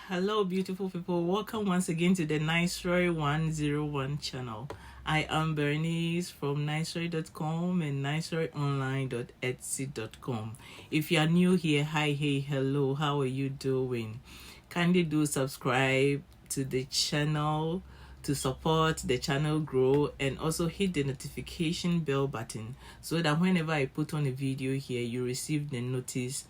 Hello beautiful people, welcome once again to the Niceroy 101 channel. I am Bernice from niceroy.com and niceroyonline.etsy.com. If you are new here, hi, hey, hello, how are you doing? Kindly do subscribe to the channel to support the channel grow, and also hit the notification bell button so that whenever I put on a video here, you receive the notice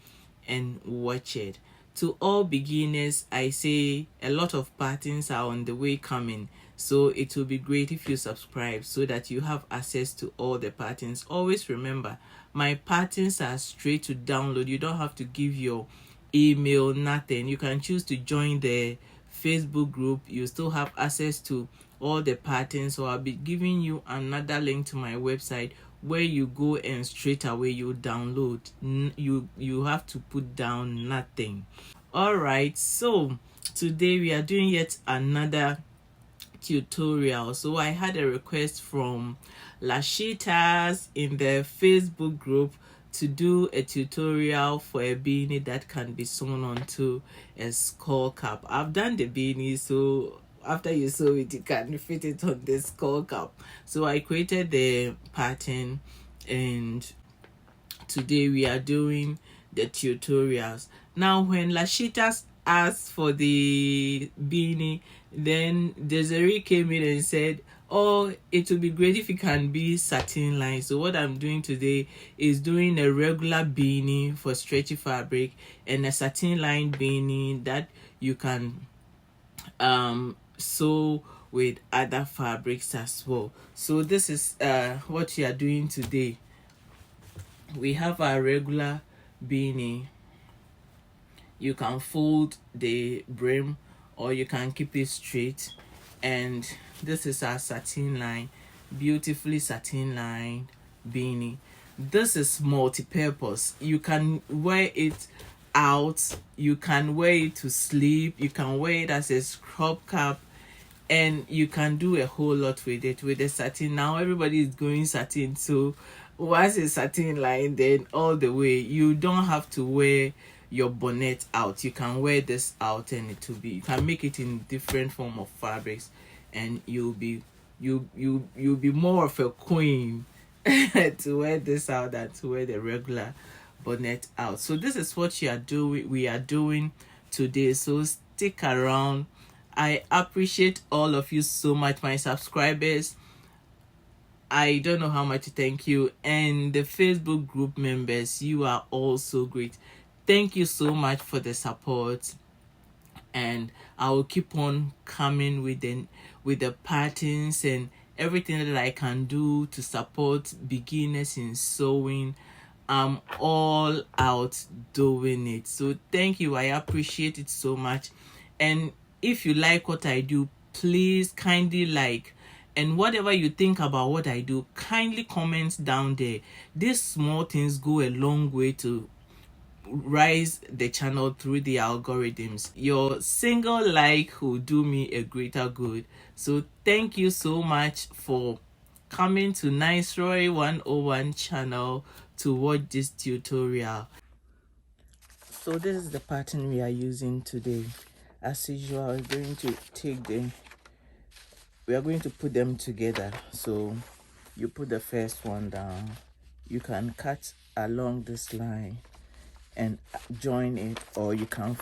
and watch it. To all beginners, I say a lot of patterns are on the way coming, so it will be great if you subscribe so that you have access to all the patterns. Always remember, my patterns are straight to download. You don't have to give your email, nothing. You can choose to join the Facebook group. You still have access to all the patterns, so I'll be giving you another link to my website where you go and straight away you download. You have to put down nothing. All right, so today we are doing yet another tutorial. So I had a request from Lashitas in the Facebook group to do a tutorial for a beanie that can be sewn onto a skull cap. I've done the beanie, so after you sew it, you can fit it on the skull cap. So I created the pattern, and today we are doing the tutorials. Now, when Lashitas asked for the beanie, then Desiree came in and said, oh, it would be great if it can be satin line. So what I'm doing today is doing a regular beanie for stretchy fabric and a satin line beanie that you can sew with other fabrics as well. So this is what we are doing today. We have our regular beanie. You can fold the brim or you can keep it straight, and this is our satin line, beautifully satin line beanie. This is multi-purpose. You can wear it out, you can wear it to sleep, you can wear it as a scrub cap, and you can do a whole lot with it. With the satin, now everybody is going satin, so once a satin line, then all the way, you don't have to wear your bonnet out. You can wear this out and it will be, you can make it in different form of fabrics, and you'll be more of a queen to wear this out than to wear the regular bonnet out. So this is what we are doing today, so stick around. I appreciate all of you so much, my subscribers. I don't know how much to thank you, and the Facebook group members, you are all so great. Thank you so much for the support, and I will keep on coming with the patterns and everything that I can do to support beginners in sewing. I'm all out doing it. So thank you. I appreciate it so much. And if you like what I do, please kindly like, and whatever you think about what I do, kindly comment down there. These small things go a long way to rise the channel through the algorithms. Your single like will do me a greater good. So thank you so much for coming to Niceroy 101 channel to watch this tutorial. So this is the pattern we are using today. As usual, we are going to put them together. So you put the first one down, you can cut along this line and join it, or you can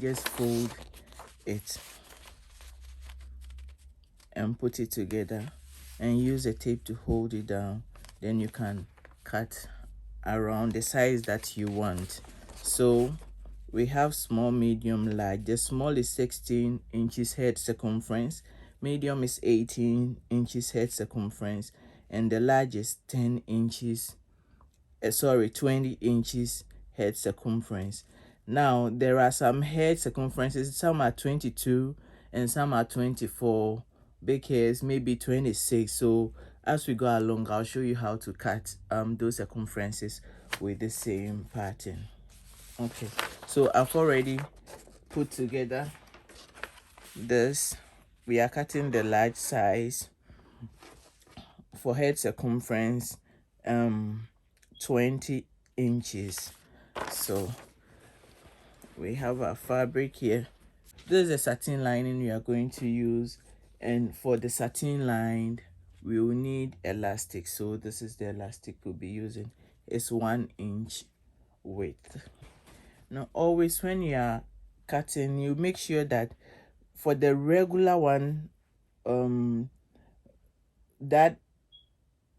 just fold it and put it together and use a tape to hold it down. Then you can cut around the size that you want. So we have small, medium, large. The small is 16 inches head circumference, medium is 18 inches head circumference, and the large is 20 inches head circumference. Now there are some head circumferences, some are 22 and some are 24. Big hairs maybe 26. So as we go along, I'll show you how to cut those circumferences with the same pattern. Okay, so I've already put together this. We are cutting the large size for head circumference, 20 inches. So we have our fabric here. this is the satin lining we are going to use, and for the satin line we will need elastic. So this is the elastic we'll be using. It's 1 inch width. Now always when you are cutting, you make sure that for the regular one, that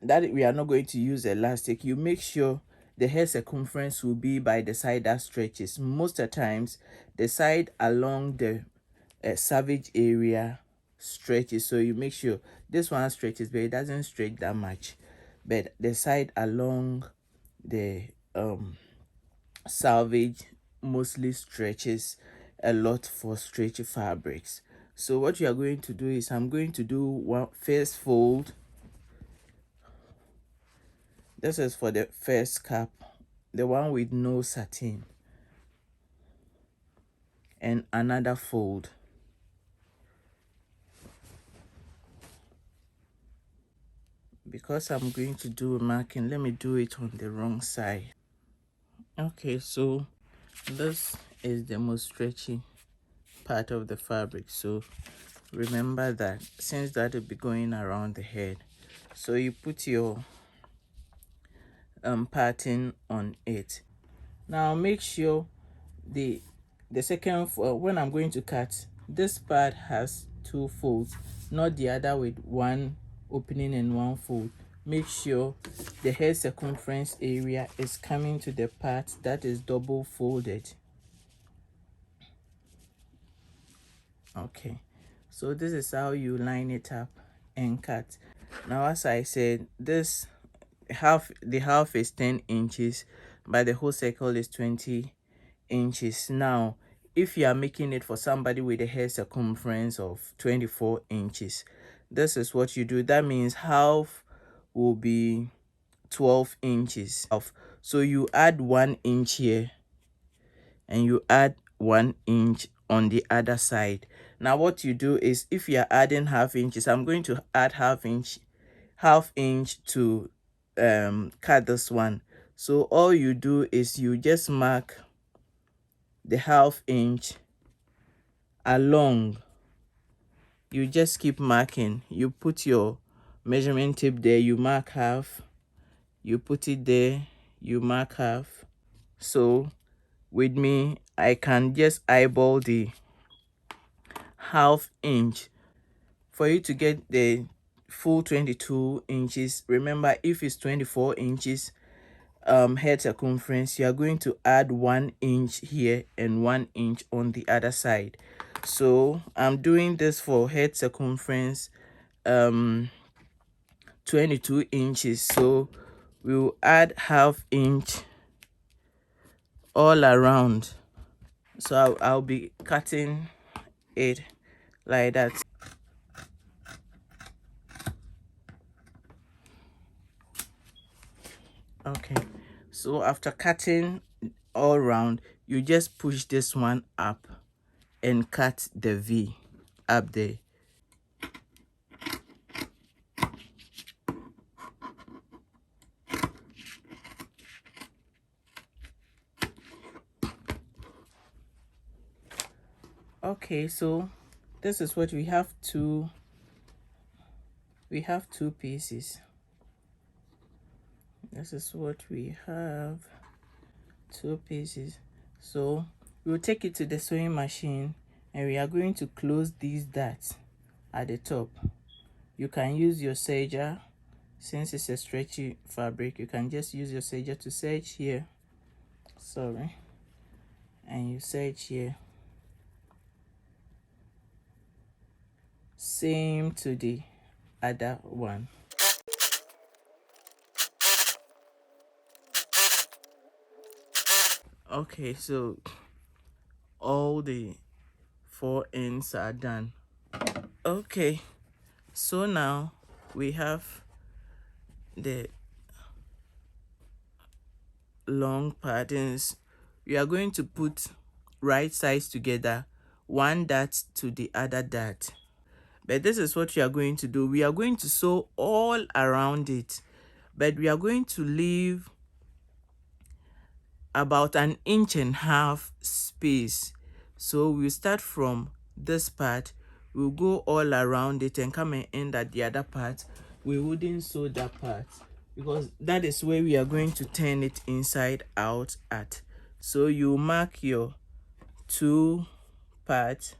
we are not going to use elastic, you make sure the hair circumference will be by the side that stretches. Most of the times the side along the savage area stretches, so you make sure this one stretches, but it doesn't stretch that much. But the side along the salvage mostly stretches a lot for stretchy fabrics. So what you are going to do is, I'm going to do one first fold. This is for the first cap, the one with no satin, and another fold. Because I'm going to do marking, let me do it on the wrong side. Okay, so this is the most stretchy part of the fabric, so remember that, since that will be going around the head, so you put your pattern on it. Now make sure the second when I'm going to cut, this part has 2 folds, not the other with 1 opening and 1 fold. Make sure the hair circumference area is coming to the part that is double folded. Okay, so this is how you line it up and cut. Now as I said, this the half is 10 inches, but the whole circle is 20 inches. Now if you are making it for somebody with a hair circumference of 24 inches, this is what you do. That means half will be 12 inches. So you add 1 inch here and you add 1 inch on the other side. Now what you do is, if you are adding half inches, I'm going to add half inch to cut this one. So all you do is you just mark the half inch along. You just keep marking. You put your measurement tape there, you mark half, you put it there, you mark half. So with me, I can just eyeball the half inch for you to get the full 22 inches. Remember, if it's 24 inches head circumference, you are going to add 1 inch here and 1 inch on the other side. So I'm doing this for head circumference 22 inches, so we'll add half inch all around. So I'll be cutting it like that. Okay, so after cutting all around, you just push this one up and cut the V up there. Okay, so this is what we have. Two pieces. This is what we have, 2 pieces. So we'll take it to the sewing machine and we are going to close these darts at the top. You can use your serger. Since it's a stretchy fabric, you can just use your serger to serge here, and you serge here. Same to the other one. Okay, so all the 4 ends are done. Okay, so now we have the long patterns. We are going to put right sides together, one dart to the other dart. But this is what we are going to do. We are going to sew all around it, but we are going to leave about 1.5 inches space. So we'll start from this part, we'll go all around it and come and end at the other part. We wouldn't sew that part because that is where we are going to turn it inside out at. So you mark your two parts,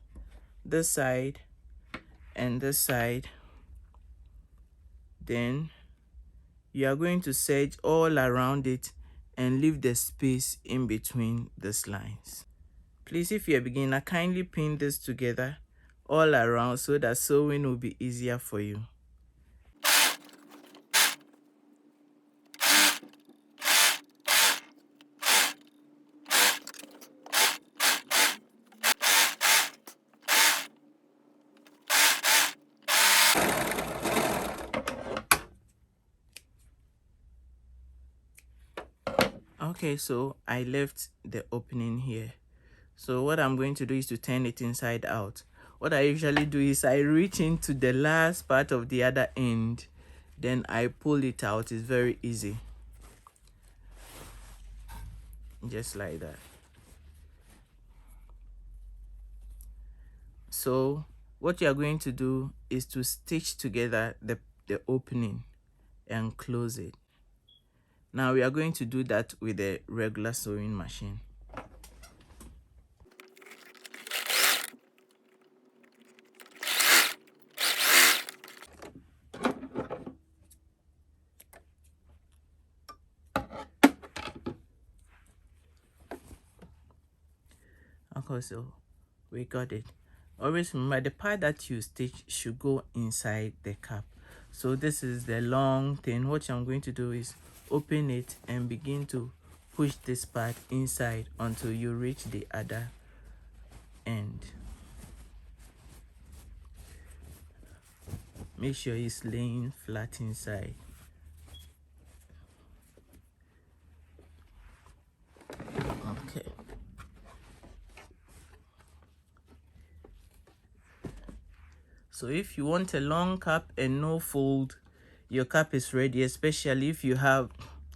this side and this side. Then you are going to serge all around it and leave the space in between these lines. Please, if you're a beginner, kindly pin this together all around so that sewing will be easier for you. Okay, so I left the opening here. So what I'm going to do is to turn it inside out. What I usually do is I reach into the last part of the other end, then I pull it out. It's very easy. Just like that. So what you are going to do is to stitch together the opening and close it. Now we are going to do that with a regular sewing machine. Okay, so we got it. Always remember the part that you stitch should go inside the cap. So this is the long thing. What I'm going to do is open it and begin to push this part inside until you reach the other end. Make sure it's laying flat inside. Okay. So if you want a long cap and no fold, your cap is ready, especially if you have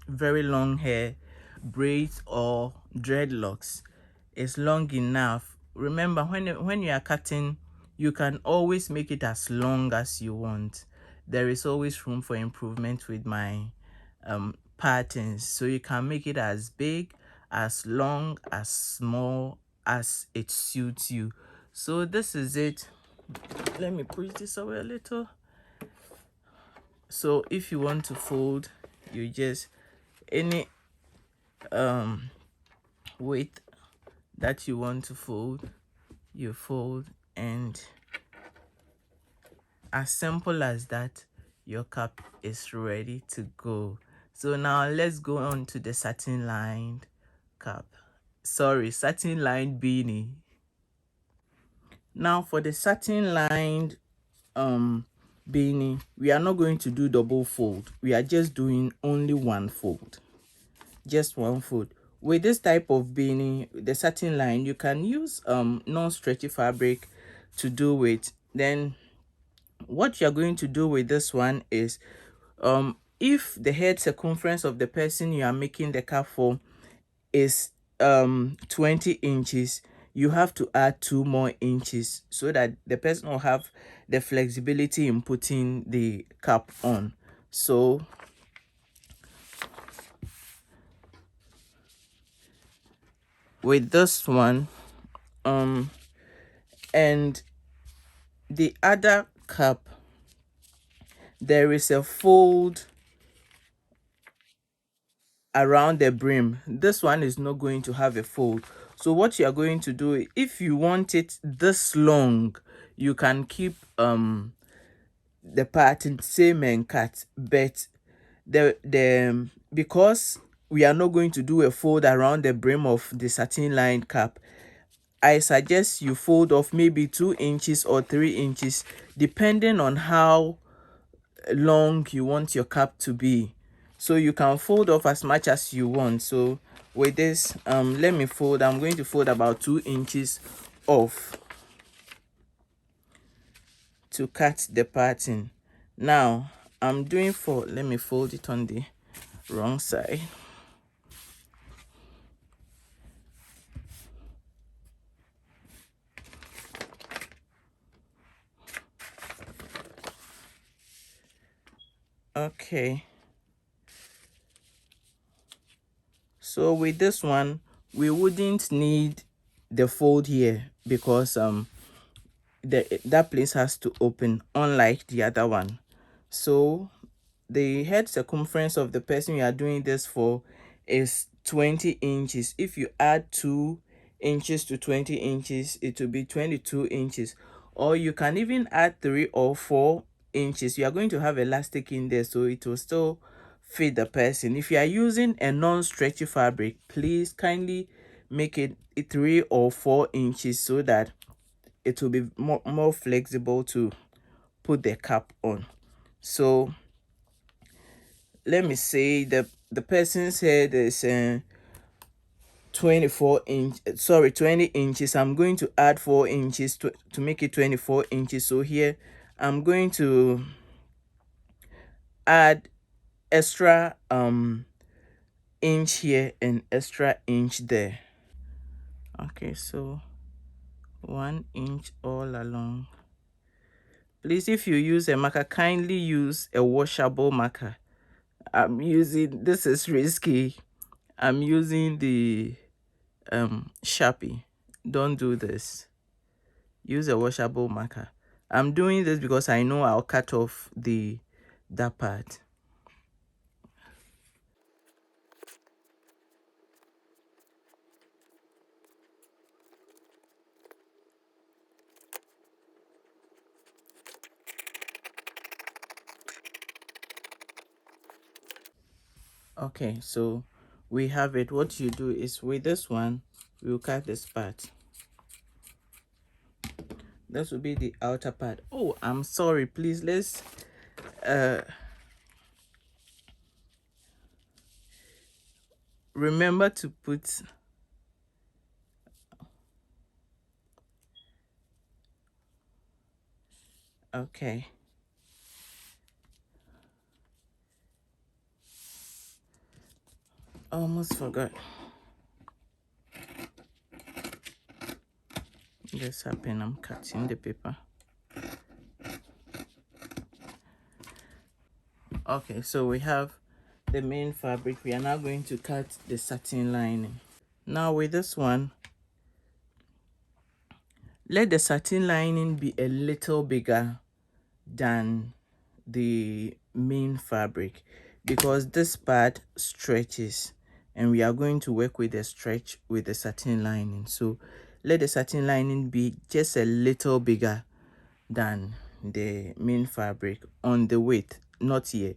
very long hair, braids or dreadlocks. It's long enough. Remember, when you are cutting, you can always make it as long as you want. There is always room for improvement with my patterns. So you can make it as big, as long, as small as it suits you. So this is it. Let me push this away a little. So if you want to fold, you just any width that you want to fold, you fold, and as simple as that, your cap is ready to go. So now let's go on to the satin lined cap. Sorry, satin lined beanie. Now for the satin lined beanie, we are not going to do double fold. We are just doing only one fold. Just one fold. With this type of beanie, the satin line, you can use non-stretchy fabric to do it. Then what you're going to do with this one is if the head circumference of the person you are making the cap for is 20 inches, you have to add 2 more inches so that the person will have the flexibility in putting the cap on. So with this one and the other cap, there is a fold around the brim. This one is not going to have a fold. So what you are going to do, if you want it this long, you can keep the pattern same and cut, but the because we are not going to do a fold around the brim of the satin lined cap, I suggest you fold off maybe 2 inches or 3 inches depending on how long you want your cap to be. So you can fold off as much as you want. So with this let me fold. I'm going to fold about 2 inches off to cut the pattern. Now I'm doing for, let me fold it on the wrong side. Okay, so with this one we wouldn't need the fold here because that place has to open, unlike the other one. So the head circumference of the person you are doing this for is 20 inches. If you add 2 inches to 20 inches, it will be 22 inches. Or you can even add 3 or 4 inches. You are going to have elastic in there, so it will still fit the person. If you are using a non-stretchy fabric, please kindly make it 3 or 4 inches so that it will be more flexible to put the cap on. So let me say the person's head is 20 inches. I'm going to add 4 inches to make it 24 inches. So here I'm going to add extra inch here and extra inch there. Okay, so 1 inch all along. Please, if you use a marker, kindly use a washable marker. I'm using, this is risky, I'm using the Sharpie. Don't do this. Use a washable marker. I'm doing this because I know I'll cut off that part. Okay, so we have it. What you do is with this one, we'll cut this part. This will be the outer part. Oh, I'm sorry. Please, let's remember to put okay. Almost forgot. This happened. I'm cutting the paper. Okay, so we have the main fabric. We are now going to cut the satin lining. Now with this one, let the satin lining be a little bigger than the main fabric because this part stretches and we are going to work with the stretch with the satin lining. So let the satin lining be just a little bigger than the main fabric on the width, not here.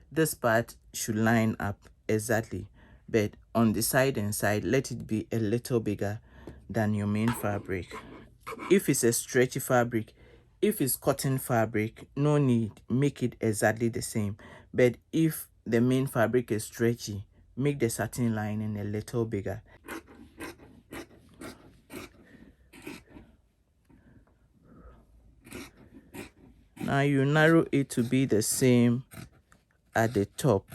This part should line up exactly, but on the side and side, let it be a little bigger than your main fabric. If it's a stretchy fabric, if it's cotton fabric, no need, make it exactly the same. But if the main fabric is stretchy, make the satin lining a little bigger. Now you narrow it to be the same at the top.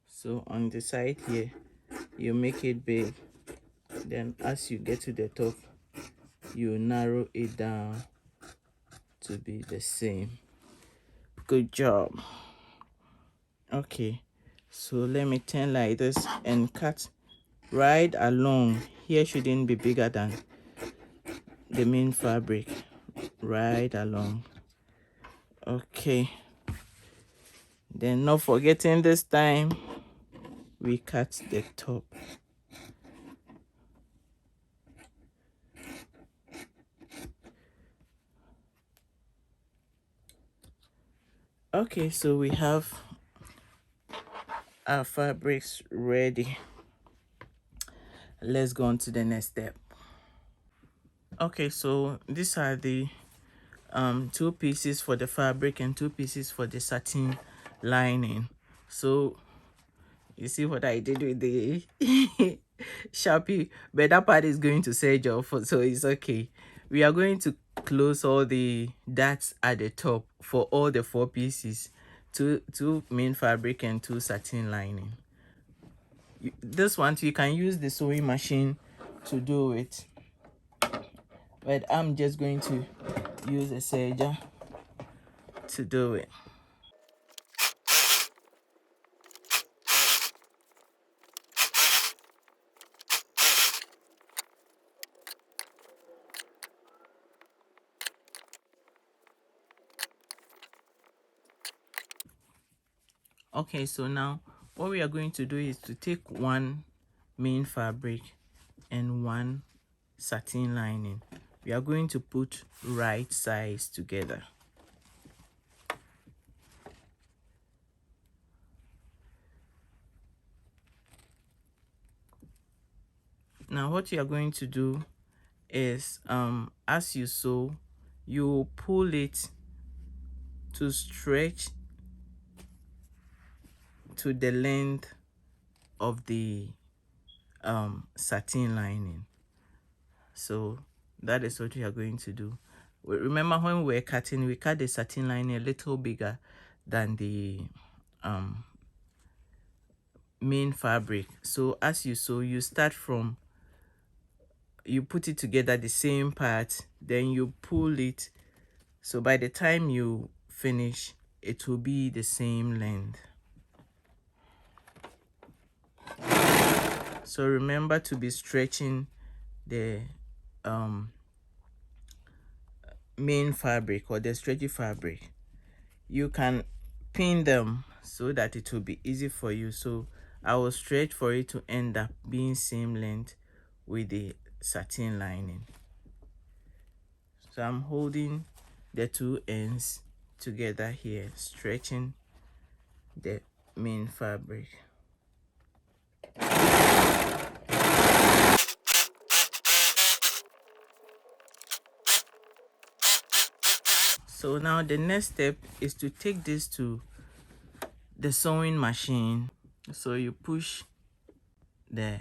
So on the side here, you make it big. Then as you get to the top, you narrow it down to be the same. Good job. Okay, so let me turn like this and cut right along. Here shouldn't be bigger than the main fabric. Right along. Okay, then not forgetting this time we cut the top. Okay, so we have our fabrics ready. Let's go on to the next step. Okay, so these are the 2 pieces for the fabric and 2 pieces for the satin lining. So you see what I did with the Sharpie, but that part is going to serge off, so it's okay. We are going to close all the dots at the top for all the 4 pieces, two main fabric and 2 satin lining. This one you can use the sewing machine to do it. but I'm just going to use a serger to do it. Okay, so now what we are going to do is to take one main fabric and one satin lining. We are going to put right sides together. Now what you are going to do is as you sew, you pull it to stretch to the length of the satin lining. So that is what you are going to do. Remember when we were cutting, we cut the satin lining a little bigger than the main fabric. So as you sew, you start from, you put it together the same part, then you pull it, so by the time you finish it will be the same length. So remember to be stretching the main fabric or the stretchy fabric. You can pin them so that it will be easy for you. So I will stretch for it to end up being same length with the satin lining. So I'm holding the two ends together here, stretching the main fabric. So now the next step is to take this to the sewing machine. So you push the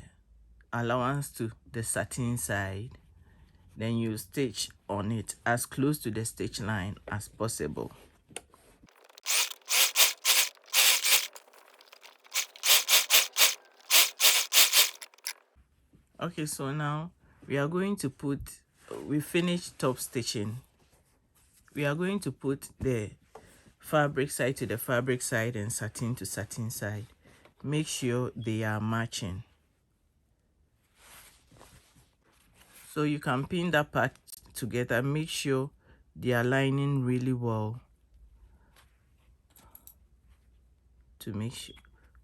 allowance to the satin side, then you stitch on it as close to the stitch line as possible. Okay, so now we are going to put, we finished top stitching. We are going to put the fabric side to the fabric side and satin to satin side. Make sure they are matching. So you can pin that part together. Make sure they are lining really well to make sure,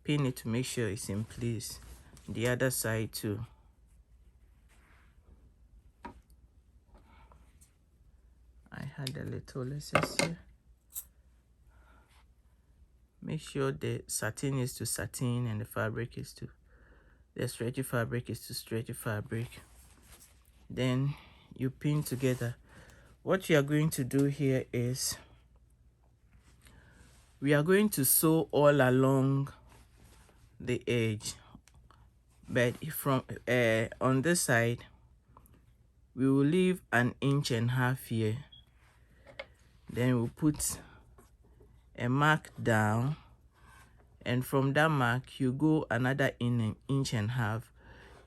pin it to make sure it's in place. The other side too. I had a little laces here. Make sure the satin is to satin and the fabric is to, the stretchy fabric is to stretchy fabric. Then you pin together. What you are going to do here is we are going to sew all along the edge, but from on this side we will leave 1.5 inches here. Then we'll put a mark down, and from that mark you go another 1.5 inches.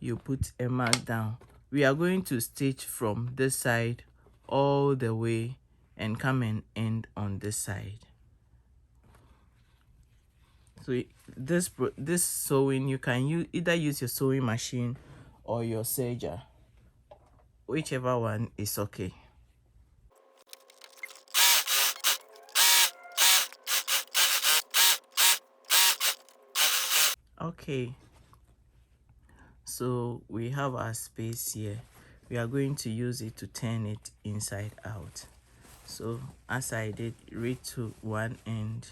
You put a mark down. We are going to stitch from this side all the way and come and end on this side. So this sewing, you can either use your sewing machine or your serger, whichever one is okay. Okay, so we have our space here. We are going to use it to turn it inside out. So as I did, reach to one end.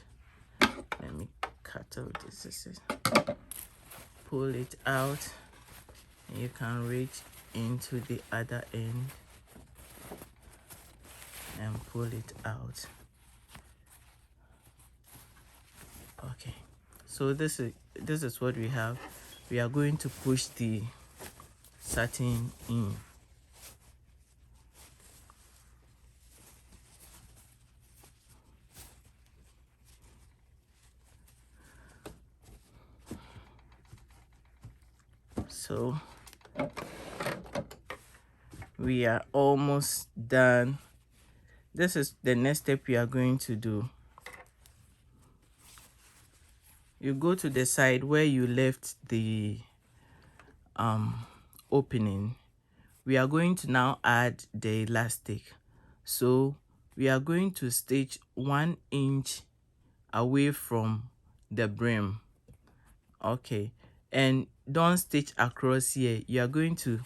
Let me cut out this. Pull it out. You can reach into the other end and pull it out. Okay, so this is what we have. We are going to push the satin in. So We are almost done. This is the next step we are going to do. You go to the side where you left the opening. We are going to now add the elastic. So we are going to stitch 1 inch away from the brim. Okay, and don't stitch across here. You are going to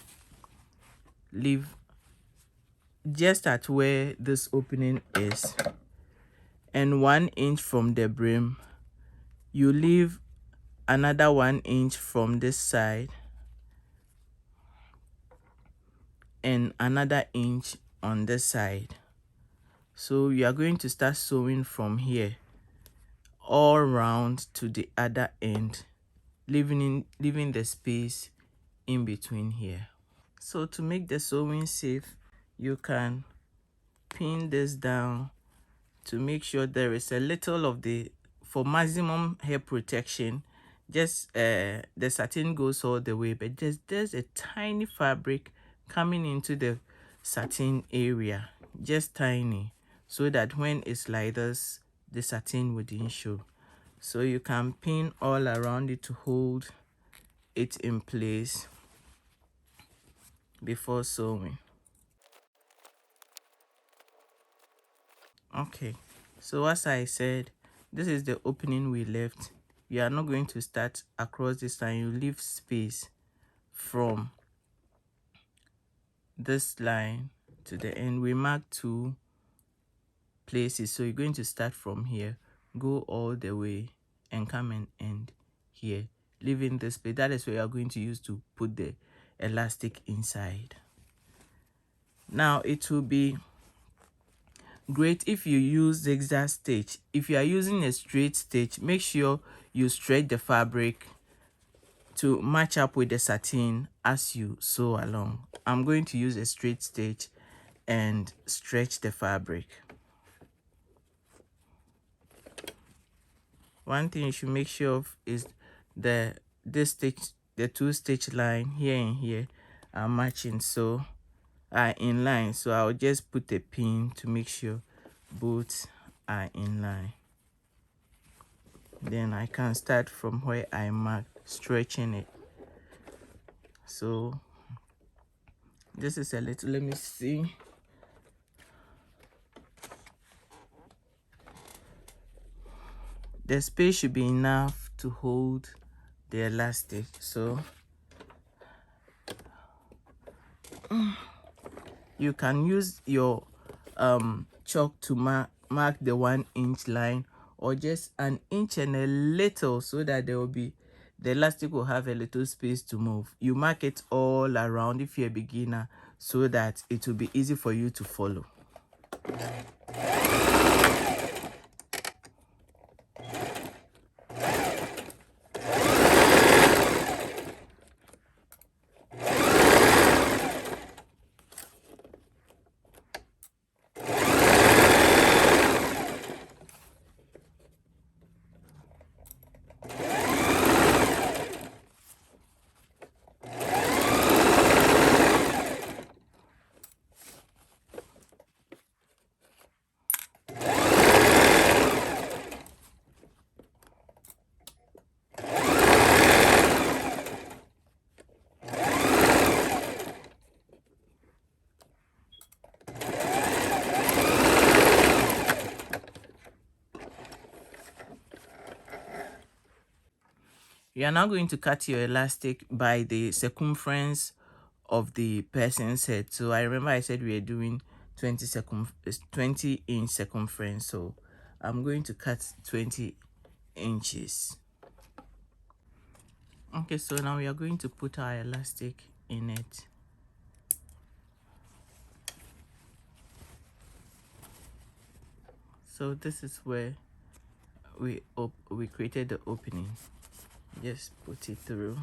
leave just at where this opening is, and 1 inch from the brim. You leave another 1 inch from this side and another inch on this side. So you are going to start sewing from here all round to the other end, leaving the space in between here. So to make the sewing safe, you can pin this down to make sure there is a little of the, for maximum hair protection, just the satin goes all the way, but there's a tiny fabric coming into the satin area, just tiny, so that when it's like this, the satin wouldn't show. So you can pin all around it to hold it in place before sewing. Okay, so as I said, this is the opening we left. We are not going to start across this line. You leave space from this line to the end. We mark 2 places, so you're going to start from here, go all the way, and come and end here, leaving this space. That is where you are going to use to put the elastic inside. Now it will be great if you use zigzag stitch. If you are using a straight stitch, make sure you stretch the fabric to match up with the satin as you sew along. I'm going to use a straight stitch and stretch the fabric. One thing you should make sure of is the 2 stitch line here and here are matching, so are in line. So I'll just put a pin to make sure both are in line. Then I can start from where I marked, stretching it. So this is a little, let me see. The space should be enough to hold the elastic. So you can use your chalk to mark the 1 inch line, or just 1 inch and a little, so that there will be, the elastic will have a little space to move. You mark it all around if you're a beginner, so that it will be easy for you to follow. You are now going to cut your elastic by the circumference of the person's head. So I remember I said we are doing 20 inch circumference, so I'm going to cut 20 inches. Okay, so now we are going to put our elastic in it. So this is where we created the opening. Just put it through.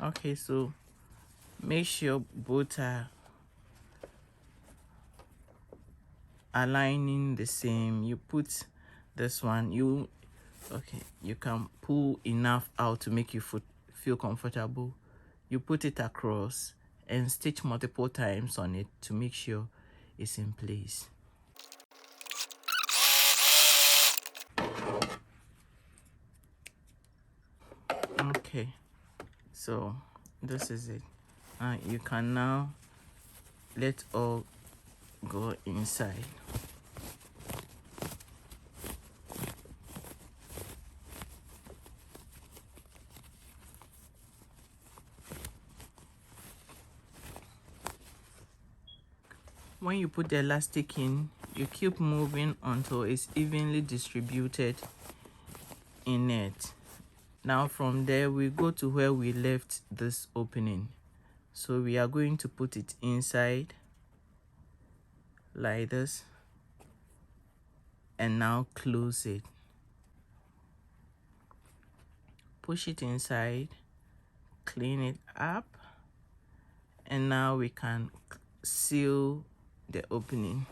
Okay, so make sure both are aligning the same. You put this one, you Okay, you can pull enough out to make your foot feel comfortable. You put it across and stitch multiple times on it to make sure it's in place. Okay, so this is it. You can now let all go inside. When you put the elastic in, you keep moving until it's evenly distributed in it. Now from there we go to where we left this opening. So we are going to put it inside like this and now close it. Push it inside, clean it up, and now we can seal the opening.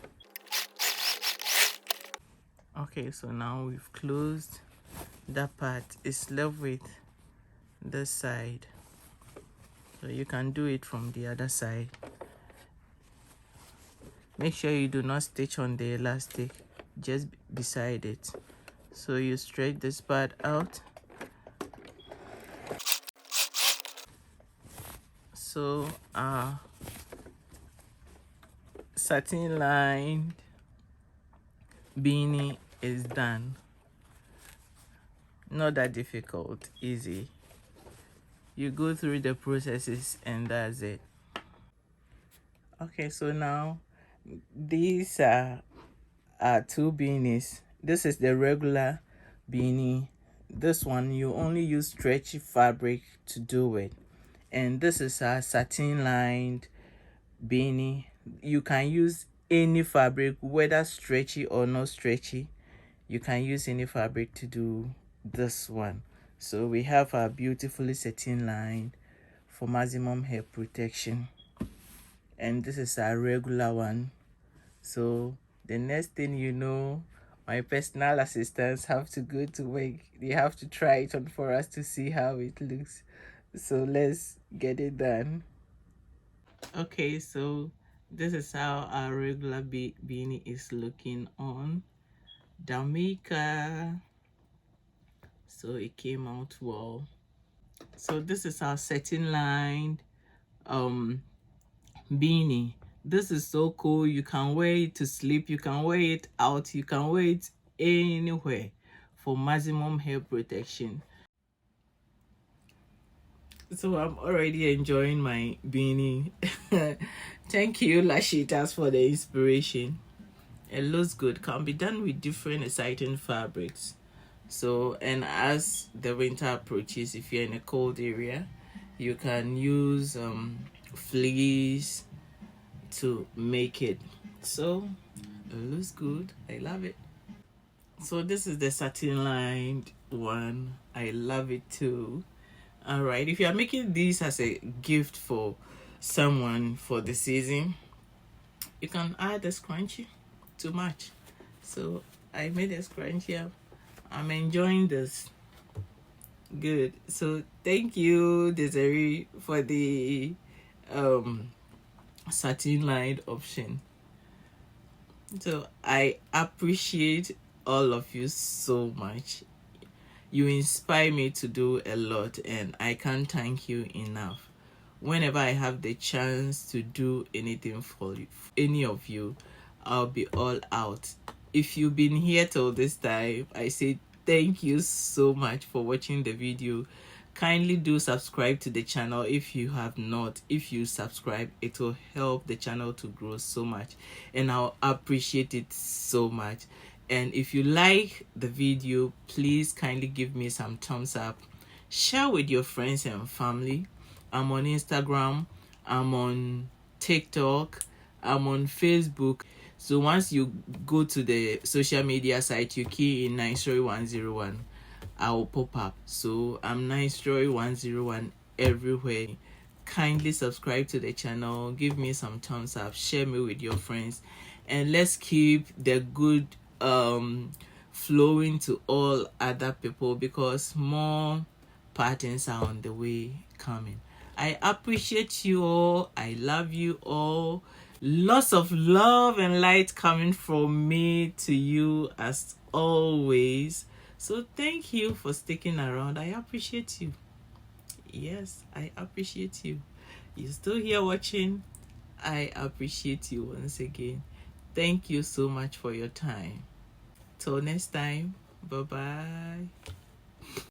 Okay, so now we've closed that part. It's left with this side, so you can do it from the other side. Make sure you do not stitch on the elastic, just beside it. So you stretch this part out. So our satin lined beanie is done. Not that difficult, easy. You go through the processes and that's it. Okay, so now these are two beanies. This is the regular beanie. This one you only use stretchy fabric to do it, and this is a satin lined beanie. You can use any fabric, whether stretchy or not stretchy. You can use any fabric to do this one. So we have our beautifully satin lined for maximum hair protection, and this is our regular one. So the next thing you know, my personal assistants have to go to work. They have to try it on for us to see how it looks. So let's get it done. Okay, so this is how our regular beanie is looking on Damika. So it came out well. So this is our satin lined beanie. This is so cool. You can wear it to sleep, you can wear it out, you can wear it anywhere for maximum hair protection. So I'm already enjoying my beanie. Thank you, Lashitas, for the inspiration. It looks good. Can be done with different exciting fabrics. So, and as the winter approaches, if you're in a cold area, you can use fleece to make it. So it looks good. I love it. So this is the satin lined one. I love it too. All right, if you are making this as a gift for someone for the season, you can add a scrunchie to match. So I made a scrunchie up. I'm enjoying this. Good. So thank you, Desiree, for the satin lined option. So I appreciate all of you so much. You inspire me to do a lot, and I can't thank you enough. Whenever I have the chance to do anything for any of you, I'll be all out. If you've been here till this time, I say thank you so much for watching the video. Kindly do subscribe to the channel if you have not. If you subscribe, it will help the channel to grow so much, and I'll appreciate it so much. And if you like the video, please kindly give me some thumbs up. Share with your friends and family. I'm on Instagram, I'm on TikTok, I'm on Facebook. So once you go to the social media site, you key in Niceroy 101, I will pop up. So I'm Niceroy 101 everywhere. Kindly subscribe to the channel, give me some thumbs up, share me with your friends, and let's keep the good flowing to all other people, because more patterns are on the way coming. I appreciate you all. I love you all. Lots of love and light coming from me to you as always. So thank you for sticking around. I appreciate you. Yes, I appreciate you. You're still here watching. I appreciate you once again. Thank you so much for your time. Till next time. Bye-bye.